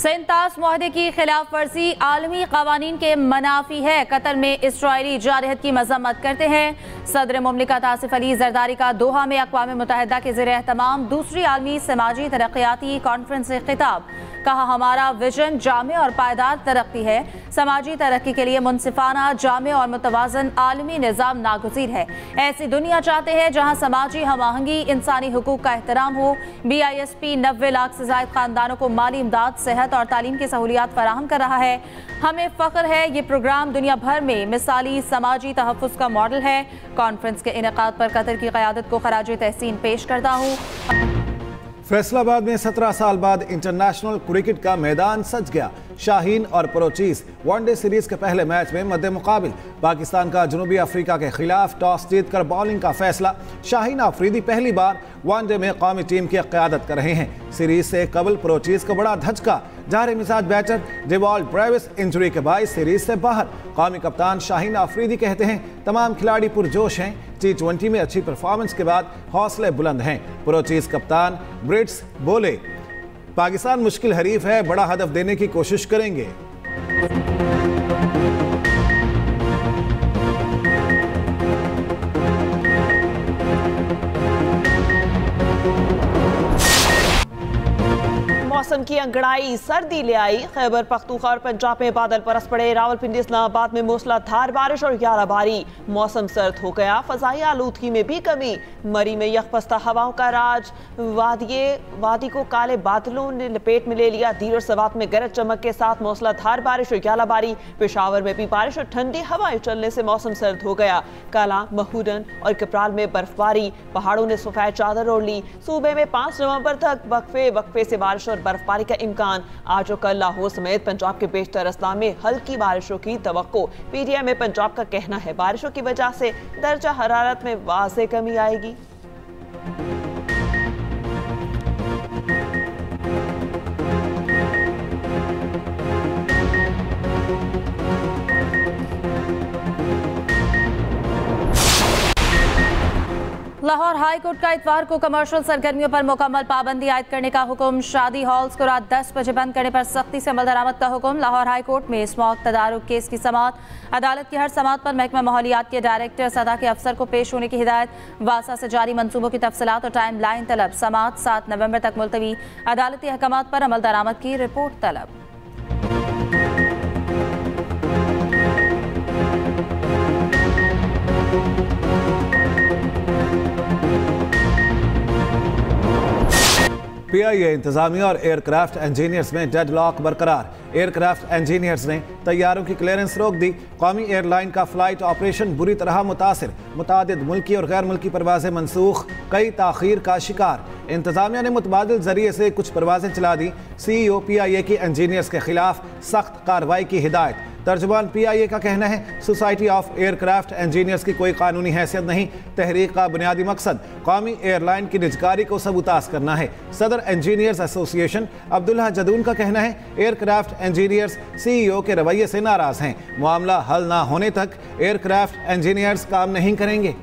सेंतास मुआहदे की खिलाफ वर्जी आलमी कवानीन के मनाफी है। कतर में इसराइली जारहत की मजम्मत करते हैं। सदर मुमलिकत आसिफ अली जरदारी का दोहा में अक़वाम मुत्तहिदा के ज़ेर एहतमाम दूसरी आलमी समाजी तरक्याती कॉन्फ्रेंस से खिताब। कहा, हमारा विजन जामे और पायदार तरक्की है। समाजी तरक्की के लिए मुनसिफाना, जामे और मुतवाज़न आलमी निज़ाम नागुज़ीर है। ऐसी दुनिया चाहते हैं जहाँ समाजी हम आहंगी, इंसानी हुकूक का एहतराम हो। BISP 90 लाख से ज़ायद ख़ानदानों को माली इमदाद, सेहत और तालीम की सहूलियात फराहम कर रहा है। हमें फ़ख्र है, ये प्रोग्राम दुनिया भर में मिसाली समाजी तहफ़्फ़ुज़ का मॉडल है। कॉन्फ्रेंस के इनेकाद पर कतर की क़यादत को खराज तहसीन पेश करता हूँ। फैसलाबाद में 17 साल बाद इंटरनेशनल क्रिकेट का मैदान सज गया। शाहीन और परोचीज वनडे सीरीज के पहले मैच में मद्दे मुकाबिल पाकिस्तान का जनूबी अफ्रीका के खिलाफ टॉस जीतकर बॉलिंग का फैसला। शाहीन अफरीदी पहली बार वनडे में कौमी टीम की क़यादत कर रहे हैं। सीरीज से कबल परोचीज को बड़ा धचका। जाहिर मिजाज बैटर डेवॉल्ट ब्रेविस इंजरी के बायस सीरीज से बाहर। कौमी कप्तान शाहीन अफरीदी कहते हैं, तमाम खिलाड़ी पुरजोश हैं। T20 में अच्छी परफॉर्मेंस के बाद हौसले बुलंद हैं। परोचीज कप्तान ब्रिट्स बोले, पाकिस्तान मुश्किल हरीफ है, बड़ा हदफ देने की कोशिश करेंगे। मौसम की अंगड़ाई सर्दी ले आई। खैबर पख्तूनख्वा और पंजाब में बादल बरस पड़े। रावलपिंडी इस्लामाबाद में मूसलाधार बारिश और ग्याराबारी। मौसम सर्द हो गया। फजाई आलूदगी में भी कमी। मरी में यकपस्ता हवाओं का राज। वादी को काले बादलों ने लपेट में ले लिया। दीर और सवात में गरज चमक के साथ मूसलाधार बारिश और ग्याराबारी। पेशावर में भी बारिश और ठंडी हवाएं चलने से मौसम सर्द हो गया। काला, महूरन और कपराल में बर्फबारी। पहाड़ों ने सफेद चादर ओढ़ ली। सूबे में 5 नवंबर तक वक्फे से बारिश और बर्फबारी का इम्कान। आज और कल लाहौर समेत पंजाब के बेशतर अजला में हल्की बारिशों की तवक्को। PTI में पंजाब का कहना है, बारिशों की वजह से दर्जा हरारत में वाज़ेह कमी आएगी। लाहौर हाई कोर्ट का इतवार को कमर्शियल सरगर्मियों पर मुकम्मल पाबंदी आयद करने का हुक्म। शादी हॉल्स को रात 10 बजे बंद करने पर सख्ती से अमल दरामद का हुक्म। लाहौर हाई कोर्ट में स्मॉग तदारुक केस की समाअत। अदालत की हर समाअत पर महकमा माहौलियात के डायरेक्टर सदा के अफसर को पेश होने की हिदायत। वासा से जारी मंसूबों की तफसीलात और टाइम लाइन तलब। समाअत 7 नवंबर तक मुलतवी। अदालती अहकामात पर अमल दरामद की रिपोर्ट तलब। PIA इंतजामिया और एयरक्राफ्ट इंजीनियर्स में डेडलॉक बरकरार। एयरक्राफ्ट इंजीनियर्स ने तैयारों की क्लियरेंस रोक दी। कौमी एयरलाइन का फ्लाइट ऑपरेशन बुरी तरह मुतासिर। मुतादिद मुल्की और गैर मुल्की परवाजें मनसूख, कई ताखीर का शिकार। इंतजामिया ने मुतबादिल जरिए से कुछ परवाजें चला दी। CEO PIA की इंजीनियर्स के खिलाफ सख्त कार्रवाई की हिदायत। तर्जुमान PIA का कहना है, सोसाइटी ऑफ एयरक्राफ्ट इंजीनियर्स की कोई कानूनी हैसियत नहीं। तहरीक का बुनियादी मकसद कौमी एयरलाइन की निजकारी को सबूतास करना है। सदर इंजीनियर्स एसोसिएशन अब्दुल्ला जदून का कहना है, एयरक्राफ्ट इंजीनियर्स CEO के रवैये से नाराज हैं। मामला हल ना होने तक एयरक्राफ्ट इंजीनियर्स काम नहीं करेंगे।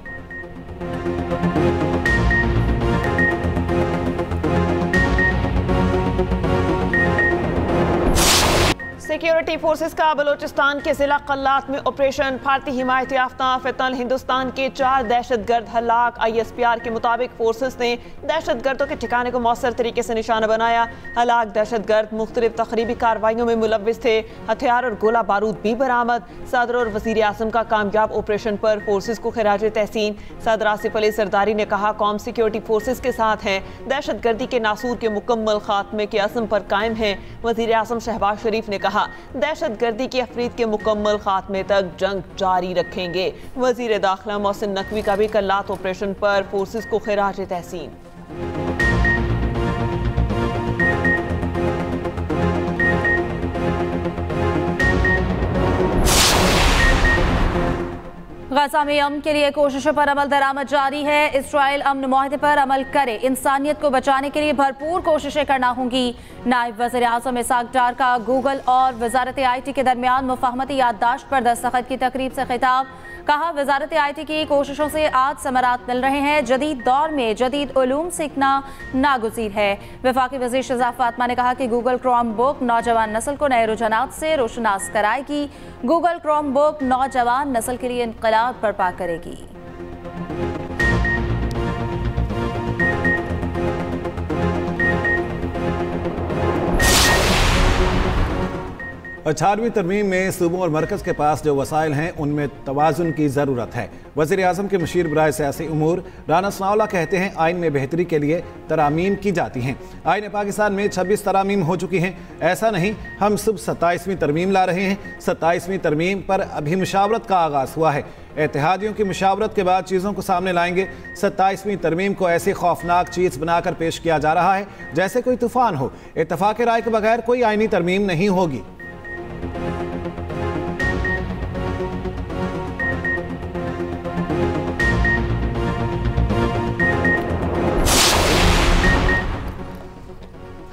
सिक्योरिटी फोर्सेस का बलोचिस्तान के जिला कल्लात में ऑपरेशन। भारतीय हिमायत याफ्ता फितन हिंदुस्तान के 4 दहशतगर्द हलाक। ISPR के मुताबिक फोर्सेस ने दहशतगर्दों के ठिकाने को मौसर तरीके से निशाना बनाया। हलाक दहशतगर्द मुख्तलिफ तकरीबी कार्रवाइयों में मुलव्विस थे। हथियार और गोला बारूद भी बरामद। सदर और वजीर आजम का कामयाब ऑपरेशन पर फोर्सेस को खिराज तहसीन। सदर आसिफ अली जरदारी ने कहा, कौम सिक्योरिटी फोर्सेस के साथ हैं। दहशतगर्दी के नासूर के मुकम्मल खात्मे के अज़्म पर कायम हैं। वजीर आजम शहबाज शरीफ ने कहा, दहशतगर्दी की अफरीद के मुकम्मल खात्मे तक जंग जारी रखेंगे। वजीर दाखिला मोहसिन नकवी का भी कल्लात ऑपरेशन पर फोर्सेस को खिराज तहसीन। गजा में अमन के लिए कोशिशों पर अमल दरामद जारी है। इसराइल अमन मुआहदे पर अमल करे, इंसानियत को बचाने के लिए भरपूर कोशिशें करना होंगी। नायब वज़ीर आज़म इसाक डार का गूगल और वजारत IT के दरमियान मुफाहमती याददाश्त पर दस्तखत की तकरीब से खिताब। कहा, वजारत IT की कोशिशों से आज समरात मिल रहे हैं। जदीद दौर में जदीद उलूम सीखना नागुज़ीर है। वफाकी वज़ीर शहजाद फातिमा ने कहा कि गूगल क्रोम बुक नौजवान नस्ल को नए रुझानात से रोशनास कराएगी। गूगल क्रोम बुक नौजवान नस्ल के लिए इनकलाब बर्पा करेगी। 18वीं तरमीम में सूबों और मरकज़ के पास जो वसाइल हैं उनमें तवाज़ुन की ज़रूरत है। वज़ीर आज़म के मुशीर बराए सियासी उमूर राना सनाउल्लाह कहते हैं, आइन में बेहतरी के लिए तरामीम की जाती हैं। आइन पाकिस्तान में 26 तरामीम हो चुकी हैं। ऐसा नहीं, हम सिर्फ 27वीं तरमीम ला रहे हैं। 27वीं तरमीम पर अभी मुशावरत का आगाज़ हुआ है। इत्तेहादियों की मुशावरत के बाद चीज़ों को सामने लाएंगे। 27वीं तरमीम को ऐसी खौफनाक चीज़ बनाकर पेश किया जा रहा है जैसे कोई तूफान हो। इत्तफाक़ राय के बगैर कोई आइनी तरमीम नहीं होगी।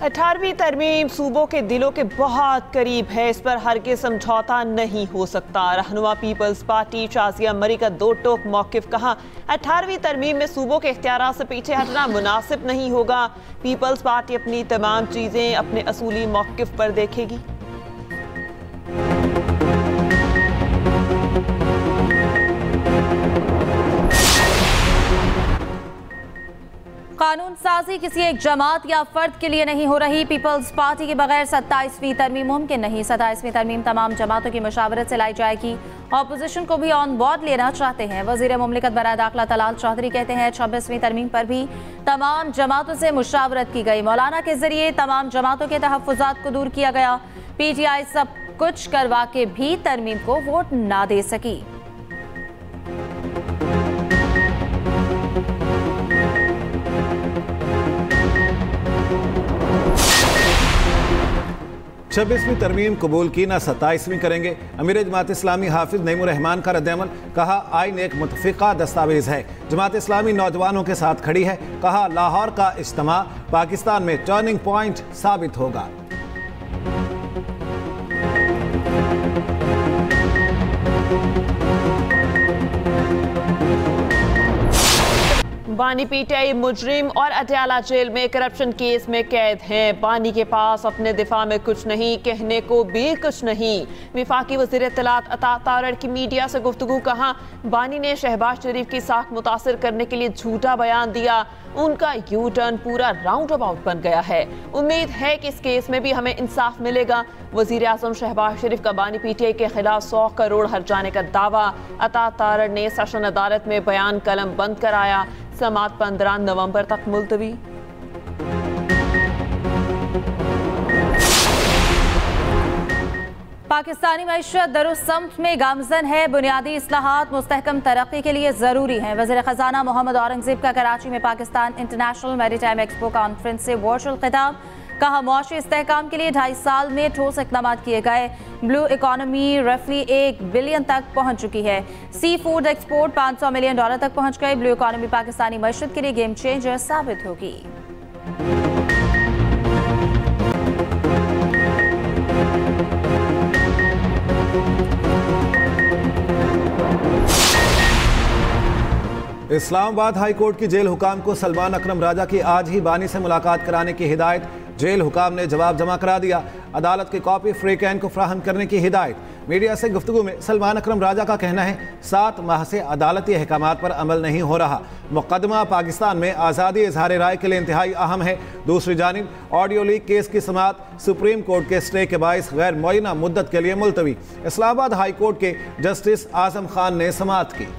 अठारहवीं तरमीम सूबों के दिलों के बहुत करीब है, इस पर हरगिज़ समझौता नहीं हो सकता। रहनुमा पीपल्स पार्टी शाजिया मरी का दो टोक मौक़िफ़। कहा, 18वीं तरमीम में सूबों के इख्तियारात से पीछे हटना मुनासिब नहीं होगा। पीपल्स पार्टी अपनी तमाम चीज़ें अपने असूली मौक़िफ़ पर देखेगी। कानून साजी किसी एक जमात या फर्द के लिए नहीं हो रही। पीपल्स पार्टी के बगैर 27वीं तरमीम मुमकिन नहीं। 27वीं तरमीम तमाम जमातों की मशावरत से लाई जाएगी। ऑपोजिशन को भी ऑन बोर्ड लेना चाहते हैं। वजीर मुमलिकत बराए दाखिला तलाल चौधरी कहते हैं, 26वीं तरमीम पर भी तमाम जमातों से मुशावरत की गई। मौलाना के जरिए तमाम जमातों के तहफ़्फ़ुज़ात को दूर किया गया। PTI सब कुछ करवा के भी तरमीम को वोट ना दे सकी। छब्बीसवीं तरमीम कबूल की, ना 27वीं करेंगे। अमीर जमात इस्लामी हाफिज नईमुर रहमान का रद्द-ए-अमल। कहा, आइन एक मुतफ़िक़ा दस्तावेज़ है, जमात इस्लामी नौजवानों के साथ खड़ी है। कहा, लाहौर का इज्तिमा पाकिस्तान में टर्निंग पॉइंट साबित होगा। बानी PTI मुजरिम और अटियाला जेल में करप्शन केस में कैद हैं। बानी के पास अपने दिफा में कुछ नहीं, कहने को भी कुछ नहीं। वफाकी वज़ीर इत्तलात अता तारड़ की मीडिया से गुफ्तगू। कहा, बानी ने शहबाज शरीफ की साख मुतासिर करने के लिए झूठा बयान दिया। उनका यू टर्न पूरा राउंड अबाउट बन गया है। उम्मीद है कि इस केस में भी हमें इंसाफ मिलेगा। वज़ीर आज़म शहबाज शरीफ का बानी PTI के खिलाफ 100 करोड़ हर्जाने का दावा। अता तारड़ ने सेशन अदालत में बयान कलम बंद कराया। समात 15 नवंबर तक मुलतवी। पाकिस्तानी मईशत दुरुस्त समत में गामजन है। बुनियादी इस्लाहात मुस्तहकम तरक्की के लिए ज़रूरी हैं। वज़ीर ख़जाना मोहम्मद औरंगज़ेब का कराची में Pakistan international maritime expo conference से वर्चुअल खिताब। कहा, मुआशी इस्तेहकाम के लिए 2.5 साल में ठोस इक़दाम किए गए। ब्लू इकॉनमी रफली 1 बिलियन तक पहुंच चुकी है। सी फूड एक्सपोर्ट $500 मिलियन तक पहुंच गए। ब्लू इकॉनमी पाकिस्तानी मईशत के लिए गेम चेंजर साबित होगी। इस्लामाबाद हाई कोर्ट की जेल हुकाम को सलमान अकरम राजा की आज ही बानी से मुलाकात कराने की हिदायत। जेल हुकाम ने जवाब जमा करा दिया। अदालत की कॉपी फ्रीकैन को फ्राहम करने की हिदायत। मीडिया से गुफ्तगू में सलमान अकरम राजा का कहना है, 7 माह से अदालती अहकामात पर अमल नहीं हो रहा। मुकदमा पाकिस्तान में आज़ादी इजहार राय के लिए इंतहाई अहम है। दूसरी जानिब ऑडियो लीक केस की समात सुप्रीम कोर्ट के स्टे के बायस गैर मुअय्यना मुद्दत के लिए मुलतवी। इस्लामाबाद हाई कोर्ट के जस्टिस आजम खान ने समात की।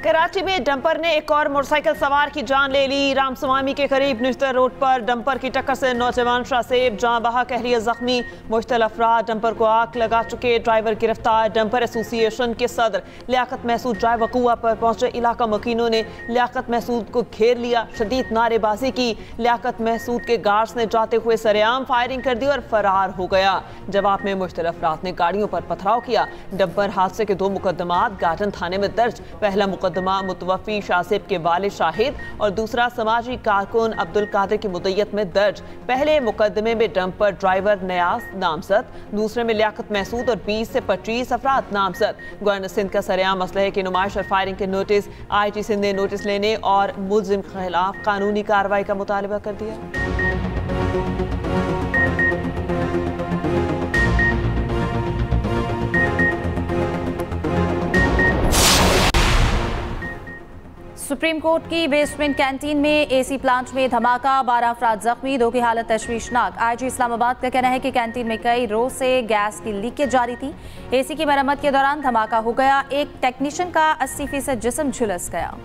कराची में डंपर ने एक और मोटरसाइकिल सवार की जान ले ली। रामस्वामी के करीब निश्तर रोड पर डंपर की टक्कर से नौजवान शाहसेब जाँ बहा कहरिया जख्मी। मुश्तल अफराद डंपर को आग लगा चुके, ड्राइवर गिरफ्तार। डंपर एसोसिएशन के सदर लियाकत महसूद ड्राइव वकूआ पर पहुंचे। इलाका मकीनों ने लियाकत महसूद को घेर लिया, शदीद नारेबाजी की। लियाकत महसूद के गार्ड्स ने जाते हुए सरेआम फायरिंग कर दी और फरार हो गया। जवाब में मुश्तल अफराद ने गाड़ियों पर पथराव किया। डंपर हादसे के 2 मुकदमात गार्डन थाने में दर्ज। पहला मुकदमा मुतवफ़ी शाहसेब के वालिद शाहिद और दूसरा समाजी कारकुन अब्दुल कादिर की मुद्दत में दर्ज। पहले मुकदमे में डंपर ड्राइवर नयाज नामजद, दूसरे में लियाकत महसूद और 20 से 25 अफराद नामजद। गवर्नर सिंध का सरेआम असलहे की नुमाइश और फायरिंग के नोटिस। IIT सिंध ने नोटिस लेने और मुल्जिम के खिलाफ कानूनी कार्रवाई का मुतालबा कर दिया। सुप्रीम कोर्ट की बेसमेंट कैंटीन में AC प्लांट में धमाका, 12 अफराद जख्मी, 2 की हालत तशवीशनाक। IG इस्लामाबाद का कहना है कि कैंटीन में कई रोज से गैस की लीकेज जारी थी। AC की मरम्मत के दौरान धमाका हो गया। एक टेक्नीशियन का 80% जिस्म झुलस गया।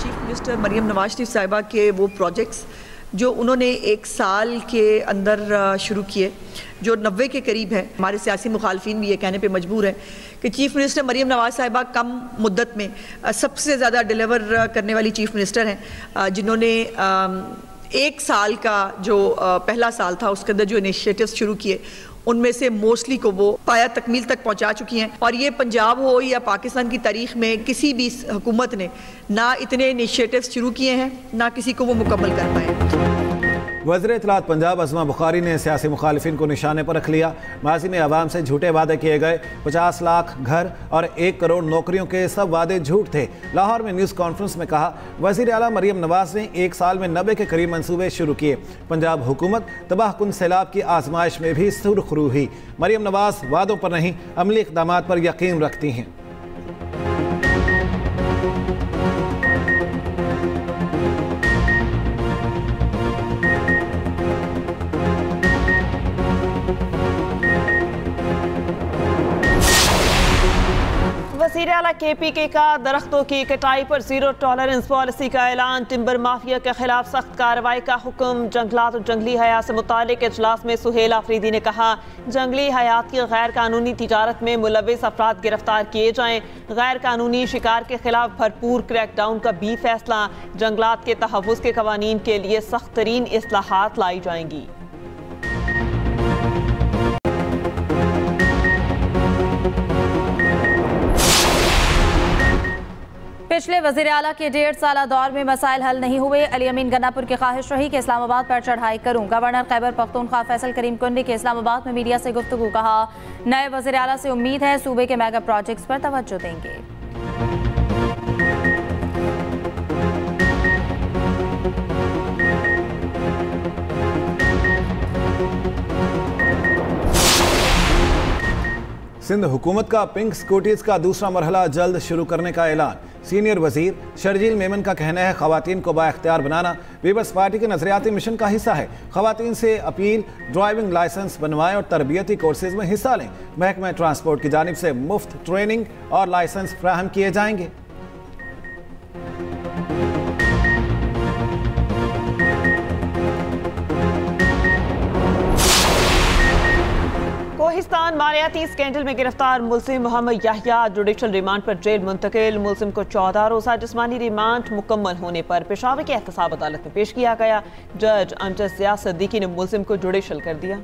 चीफ मिनिस्टर मरियम नवाज शरीफ साहिबा के वो प्रोजेक्ट्स जो उन्होंने 1 साल के अंदर शुरू किए, जो 90 के करीब है। हमारे सियासी मुखालफिन भी ये कहने पे मजबूर है कि चीफ़ मिनिस्टर मरियम नवाज साहिबा कम मुद्दत में सबसे ज़्यादा डिलीवर करने वाली चीफ़ मिनिस्टर हैं, जिन्होंने 1 साल का जो पहला साल था उसके अंदर जो इनिशिएटिव्स शुरू किए उनमें से मोस्टली को वो पाया तकमील तक पहुंचा चुकी हैं। और ये पंजाब हो या पाकिस्तान की तारीख में किसी भी हुकूमत ने ना इतने इनिशिएटिव्स शुरू किए हैं, ना किसी को वो मुकम्मल कर पाए। वज़ीर इत्तलात पंजाब अज़मा बुखारी ने सियासी मुखालिफिन को निशाने पर रख लिया। माजी में अवाम से झूठे वादे किए गए, 50 लाख घर और 1 करोड़ नौकरियों के सब वादे झूठ थे। लाहौर में न्यूज़ कॉन्फ्रेंस में कहा, वज़ीर आला मरियम नवाज ने 1 साल में 90 के करीब मंसूबे शुरू किए। पंजाब हुकूमत तबाहकुन सैलाब की आजमाइश में भी सुरखरू हुई। मरियम नवाज वादों पर नहीं, अमली इक़दामात पर यकीन रखती हैं। वज़ीर आला KPK का दरख्तों की कटाई पर 0 टॉलरेंस पॉलिसी का ऐलान। टिम्बर माफिया के खिलाफ सख्त कार्रवाई का हुक्म। जंगलात और जंगली हयात से मुतालिक इजलास में सुहेल आफरीदी ने कहा, जंगली हयात की गैर कानूनी तिजारत में मुलविस अफराद गिरफ्तार किए जाएं। गैर कानूनी शिकार के खिलाफ भरपूर क्रैकडाउन का भी फैसला। जंगलात के तहफ़्फ़ुज़ के कवानीन के लिए सख्त तरीन इस्लाहात लाई जाएंगी। पिछले वज़ीर आला के 1.5 साला दौर में मसाइल हल नहीं हुए। अली अमीन गन्नापुर की ख्वाहिश रही कि इस्लामाबाद पर चढ़ाई करूं। गवर्नर खैबर पख्तूनख्वा फैसल करीम कुंडी के इस्लामाबाद में मीडिया से गुफ्तगू। कहा, नए वज़ीर आला से उम्मीद है सूबे के मेगा प्रोजेक्ट्स पर तवज्जो देंगे। सिंध हुकूमत का पिंक स्कूटीज का दूसरा मरहला जल्द शुरू करने का ऐलान। सीनियर वजीर शर्जील मेमन का कहना है, खवातीन को बाइख्तियार बनाना पीपल्स पार्टी के नजरियाती मिशन का हिस्सा है। खवातीन से अपील, ड्राइविंग लाइसेंस बनवाएं और तरबियती कोर्सेज में हिस्सा लें। महकमा ट्रांसपोर्ट की जानिब से मुफ्त ट्रेनिंग और लाइसेंस फ्राहम किए जाएंगे। कोहिस्तान मालियाती स्कैंडल में गिरफ्तार मुल्जिम मोहम्मद याहिया जुडिशल रिमांड पर जेल मुंतकिल। मुल्जिम को 14 रोज़ा जिस्मानी रिमांड मुकम्मल होने पर पेशावर की एहतसाब अदालत में पेश किया गया। जज अमजद ज़िया सिद्दीकी ने मुल्जिम को जुडिशल कर दिया।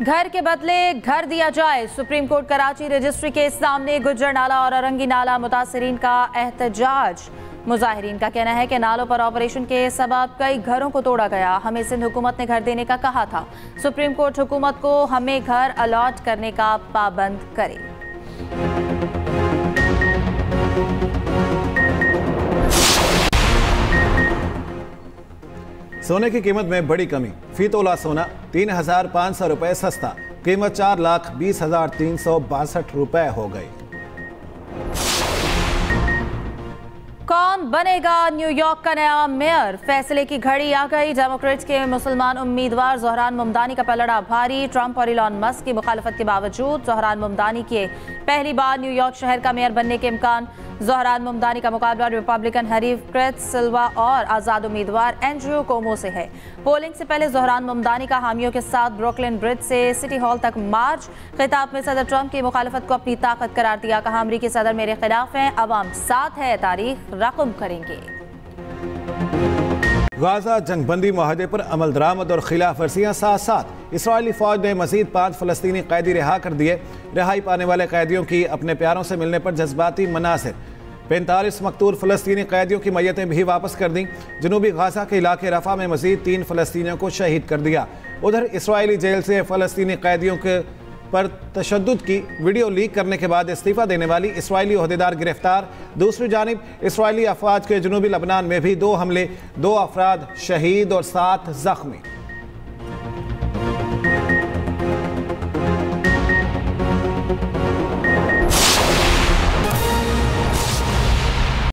घर के बदले घर दिया जाए। सुप्रीम कोर्ट कराची रजिस्ट्री के सामने गुज्जर नाला और अरंगी नाला मुतासरीन का एहतजाज। मुजाहिरीन का कहना है कि नालों पर ऑपरेशन के सबब कई घरों को तोड़ा गया। हमें सिंध हुकूमत ने घर देने का कहा था। सुप्रीम कोर्ट हुकूमत को हमें घर अलॉट करने का पाबंद करे। सोने की कीमत में बड़ी कमी। फी तोला सोना 3,500 रुपए सस्ता। कीमत 4,20,362 रुपए हो गई। कौन बनेगा न्यूयॉर्क का नया मेयर? फैसले की घड़ी आ गई। डेमोक्रेट्स के मुसलमान उम्मीदवार ज़ोहरान मुमदानी का पलड़ा भारी। ट्रंप और इलॉन मस्क की मुखालफत के बावजूद ज़ोहरान मुमदानी के पहली बार न्यूयॉर्क शहर का मेयर बनने के इम्कान। ज़ोहरान मुमदानी का मुकाबला रिपब्लिकन हरीफ क्रिस सिल्वा और आज़ाद उम्मीदवार एंड्रयू कोमो से है। पोलिंग से पहले ज़ोहरान मुमदानी का हामियों के साथ ब्रुकलिन ब्रिज से सिटी हॉल तक मार्च। खिताब में सदर ट्रंप की मुखालफत को अपनी ताकत करार दिया। कहा, अमरीकी सदर मेरे खिलाफ हैं, अवाम साथ है, तारीख रकम करेंगे। गाजा जंगबंदी माहदे पर अमल दरामद और खिलाफ वर्जियाँ साथ साथ इसराइली फौज ने मजीद 5 फलस्तीनी कैदी रिहा कर दिए। रिहाई पाने वाले कैदियों की अपने प्यारों से मिलने पर जज्बाती मनासिर। 45 मकतूल फलस्तीनी कैदियों की मैयतें भी वापस कर दी। जनूबी गाजा के इलाके रफा में मजीद 3 फलस्तीनियों को शहीद कर दिया। उधर इसराइली जेल से फलस्तीनी कैदियों के पर तशद्दुद की वीडियो लीक करने के बाद इस्तीफा देने वाली इसराइली ओहदेदार गिरफ्तार। दूसरी जानिब इसराइली अफवाज के जनूबी लबनान में भी 2 हमले, 2 अफराद शहीद और 7 जख्मी।